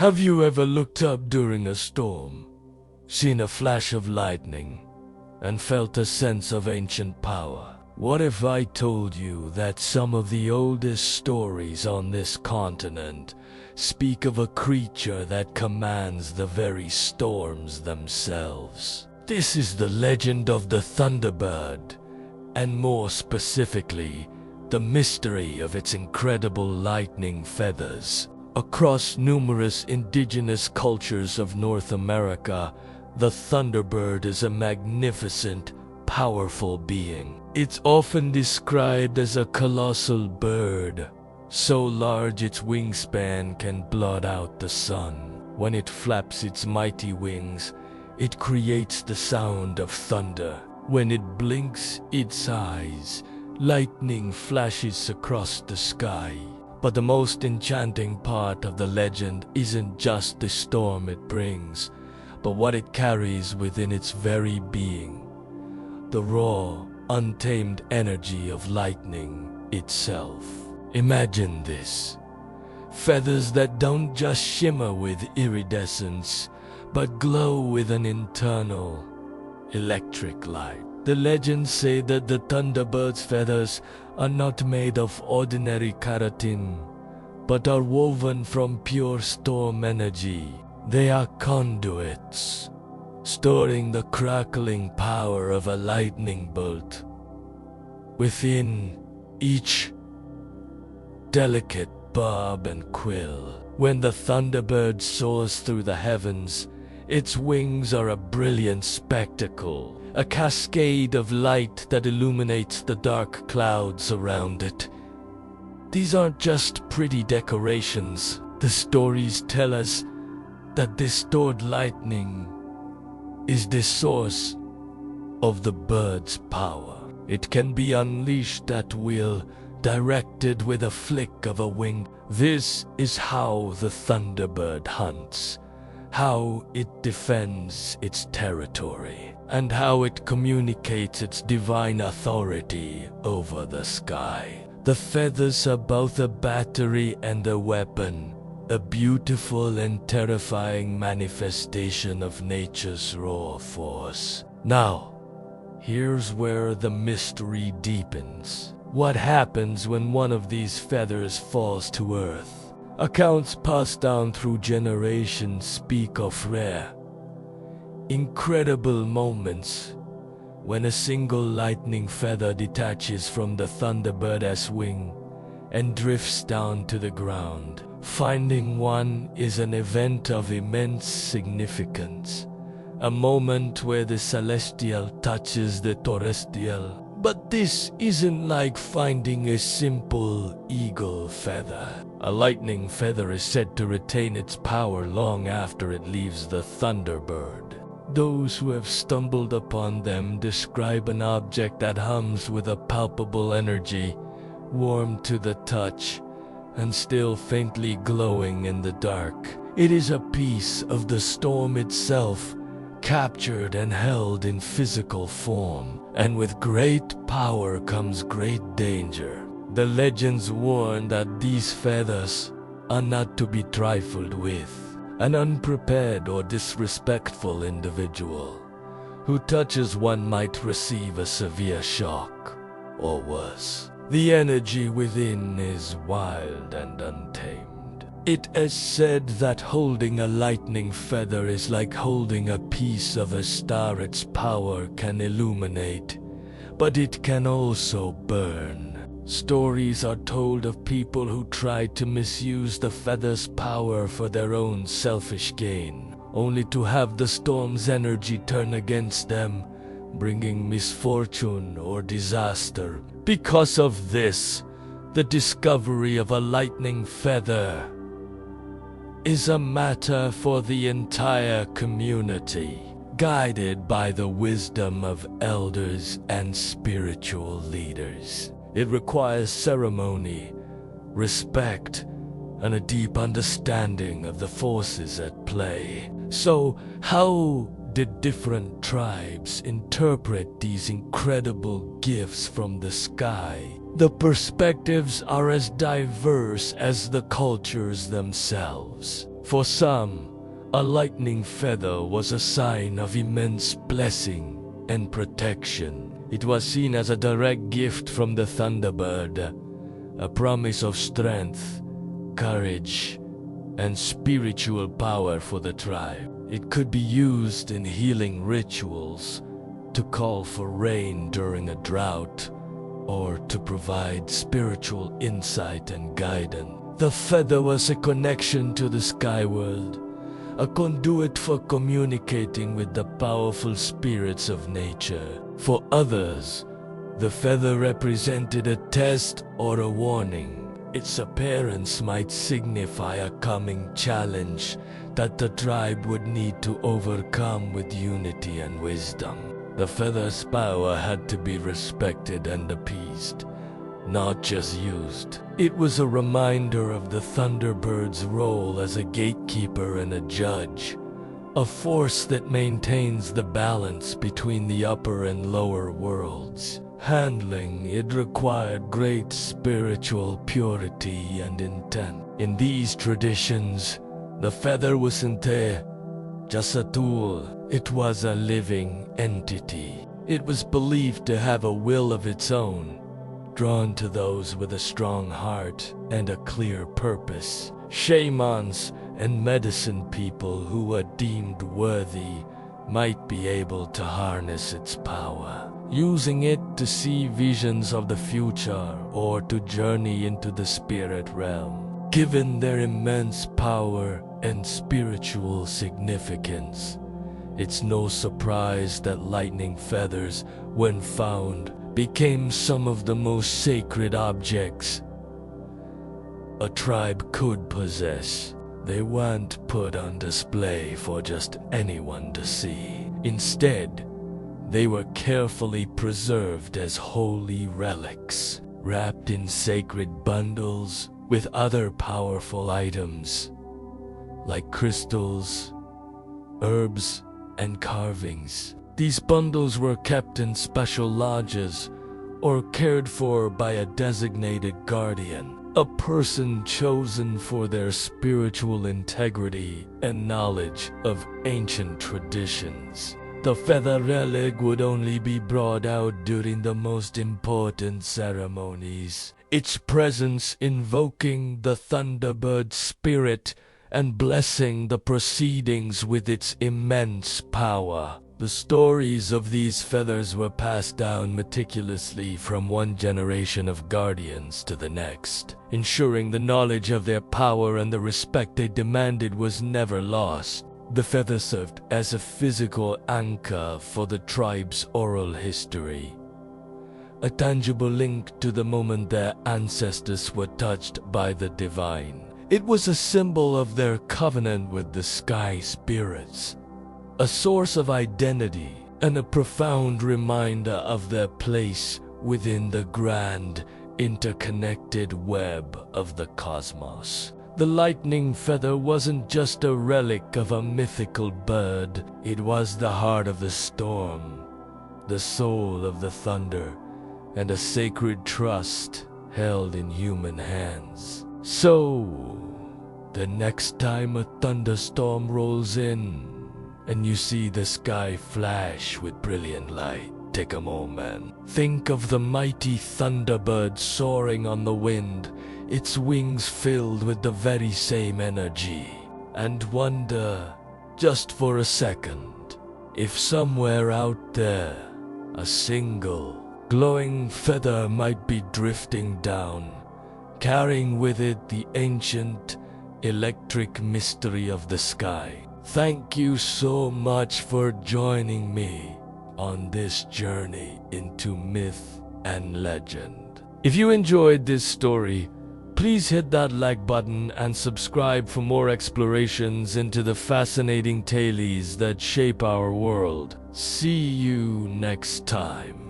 Have you ever looked up during a storm, seen a flash of lightning, and felt a sense of ancient power? What if I told you that some of the oldest stories on this continent speak of a creature that commands the very storms themselves? This is the legend of the Thunderbird, and more specifically, the mystery of its incredible lightning feathers. Across numerous indigenous cultures of North America, the Thunderbird is a magnificent, powerful being. It's often described as a colossal bird, so large its wingspan can blot out the sun. When it flaps its mighty wings, it creates the sound of thunder. When it blinks its eyes, lightning flashes across the sky. But the most enchanting part of the legend isn't just the storm it brings, but what it carries within its very being. The raw, untamed energy of lightning itself. Imagine this. Feathers that don't just shimmer with iridescence, but glow with an internal, electric light. The legends say that the Thunderbird's feathers are not made of ordinary keratin, but are woven from pure storm energy. They are conduits, storing the crackling power of a lightning bolt within each delicate barb and quill. When the Thunderbird soars through the heavens, its wings are a brilliant spectacle, a cascade of light that illuminates the dark clouds around it. These aren't just pretty decorations. The stories tell us that this stored lightning is the source of the bird's power. It can be unleashed at will, directed with a flick of a wing. This is how the Thunderbird hunts, how it defends its territory, and how it communicates its divine authority over the sky. The feathers are both a battery and a weapon, a beautiful and terrifying manifestation of nature's raw force. Now, here's where the mystery deepens. What happens when one of these feathers falls to earth? Accounts passed down through generations speak of rare, incredible moments when a single lightning feather detaches from the Thunderbird's wing and drifts down to the ground. Finding one is an event of immense significance, a moment where the celestial touches the terrestrial. But this isn't like finding a simple eagle feather. A lightning feather is said to retain its power long after it leaves the Thunderbird. Those who have stumbled upon them describe an object that hums with a palpable energy, warm to the touch, and still faintly glowing in the dark. It is a piece of the storm itself, captured and held in physical form. And with great power comes great danger. The legends warn that these feathers are not to be trifled with. An unprepared or disrespectful individual who touches one might receive a severe shock, or worse. The energy within is wild and untamed. It is said that holding a lightning feather is like holding a piece of a star. Its power can illuminate, but it can also burn. Stories are told of people who tried to misuse the feather's power for their own selfish gain, only to have the storm's energy turn against them, bringing misfortune or disaster. Because of this, the discovery of a lightning feather is a matter for the entire community, guided by the wisdom of elders and spiritual leaders. It requires ceremony, respect, and a deep understanding of the forces at play. So, how did different tribes interpret these incredible gifts from the sky? The perspectives are as diverse as the cultures themselves. For some, a lightning feather was a sign of immense blessing and protection. It was seen as a direct gift from the Thunderbird, a promise of strength, courage, and spiritual power for the tribe. It could be used in healing rituals, to call for rain during a drought, or to provide spiritual insight and guidance. The feather was a connection to the sky world, a conduit for communicating with the powerful spirits of nature. For others, the feather represented a test or a warning. Its appearance might signify a coming challenge that the tribe would need to overcome with unity and wisdom. The feather's power had to be respected and appeased, not just used. It was a reminder of the Thunderbird's role as a gatekeeper and a judge, a force that maintains the balance between the upper and lower worlds. Handling it required great spiritual purity and intent. In these traditions, the feather wasn't just a tool. It was a living entity. It was believed to have a will of its own, drawn to those with a strong heart and a clear purpose. Shamans and medicine people who were deemed worthy might be able to harness its power, using it to see visions of the future or to journey into the spirit realm. Given their immense power and spiritual significance, it's no surprise that lightning feathers, when found, became some of the most sacred objects a tribe could possess. They weren't put on display for just anyone to see. Instead, they were carefully preserved as holy relics, wrapped in sacred bundles with other powerful items, like crystals, herbs, and carvings. These bundles were kept in special lodges or cared for by a designated guardian, a person chosen for their spiritual integrity and knowledge of ancient traditions. The feather relic would only be brought out during the most important ceremonies, its presence invoking the Thunderbird spirit and blessing the proceedings with its immense power. The stories of these feathers were passed down meticulously from one generation of guardians to the next, ensuring the knowledge of their power and the respect they demanded was never lost. The feather served as a physical anchor for the tribe's oral history, a tangible link to the moment their ancestors were touched by the divine. It was a symbol of their covenant with the sky spirits, a source of identity, and a profound reminder of their place within the grand, interconnected web of the cosmos. The lightning feather wasn't just a relic of a mythical bird, it was the heart of the storm, the soul of the thunder, and a sacred trust held in human hands. So, the next time a thunderstorm rolls in, and you see the sky flash with brilliant light, take a moment. Think of the mighty Thunderbird soaring on the wind, its wings filled with the very same energy, and wonder, just for a second, if somewhere out there, a single, glowing feather might be drifting down, carrying with it the ancient, electric mystery of the sky. Thank you so much for joining me on this journey into myth and legend. If you enjoyed this story, please hit that like button and subscribe for more explorations into the fascinating tales that shape our world. See you next time.